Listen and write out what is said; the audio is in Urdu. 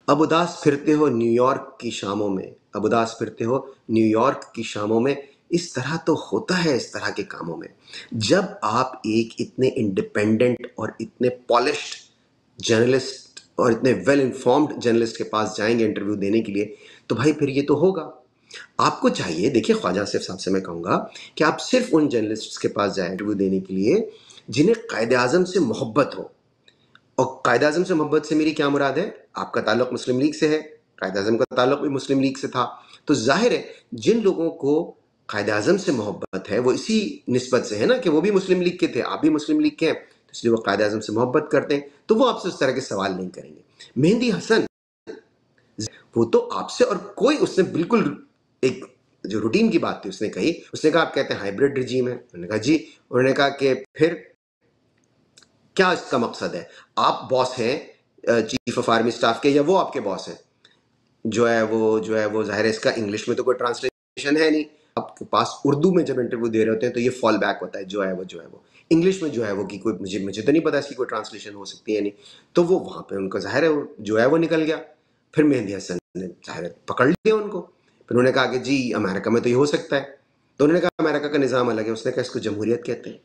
اب اداس پھرتے ہو نیو یارک کی شاموں میں، اب اداس پھرتے ہو نیو یارک کی شاموں میں، اس طرح تو ہوتا ہے اس طرح کے کاموں میں۔ جب آپ ایک اتنے انڈیپینڈنٹ اور اتنے پالشڈ جرنلسٹ اور اتنے ویل انفارمڈ جرنلسٹ کے پاس جائیں گے انٹرویو دینے کے لیے، تو بھائی پھر یہ تو ہوگا۔ آپ کو چاہیے، دیکھیے خواجہ آصف صاحب سے میں کہوں گا کہ آپ صرف ان جرنلسٹ کے پاس جائیں انٹرویو دینے کے لیے جنہیں قائد اعظم سے محبت ہو۔ اور قائد اعظم سے محبت سے میری کیا مراد ہے؟ آپ کا تعلق مسلم لیگ سے ہے، قائد اعظم کا تعلق بھی مسلم لیگ سے تھا، تو ظاہر ہے جن لوگوں کو قائد اعظم سے محبت ہے وہ اسی نسبت سے ہے نا کہ وہ بھی مسلم لیگ کے تھے، آپ بھی مسلم لیگ کے ہیں، تو اس لیے وہ قائد اعظم سے محبت کرتے ہیں، تو وہ آپ سے اس طرح کے سوال نہیں کریں گے۔ مہدی حسن وہ تو آپ سے اور کوئی، اس نے بالکل ایک جو روٹین کی بات تھی اس نے کہی، اس نے کہا آپ کہتے ہیں ہائیبرڈ رجیم ہے، انہوں نے کہا جی، انہوں نے کہا کہ پھر کیا اس کا مقصد ہے؟ آپ باس ہیں چیف آف آرمی اسٹاف کے، یا وہ آپ کے باس ہیں؟ جو ہے وہ ظاہر ہے اس کا انگلش میں تو کوئی ٹرانسلیشن ہے نہیں، آپ کے پاس اردو میں جب انٹرویو دے رہے ہوتے ہیں تو یہ فال بیک ہوتا ہے جو ہے وہ انگلش میں جو ہے وہ کہ کوئی مجھے تو نہیں پتا اس کی کوئی ٹرانسلیشن ہو سکتی ہے نہیں، تو وہ وہاں پہ ان کا ظاہر ہے جو ہے وہ نکل گیا۔ پھر مہدی حسن نے ظاہر ہے پکڑ لیا ان کو، پھر انہوں نے کہا کہ جی امریکہ میں تو یہ ہو سکتا ہے، تو انہوں نے کہا امریکہ کا نظام الگ ہے، اس نے کہا اس کو جمہوریت کہتے ہیں۔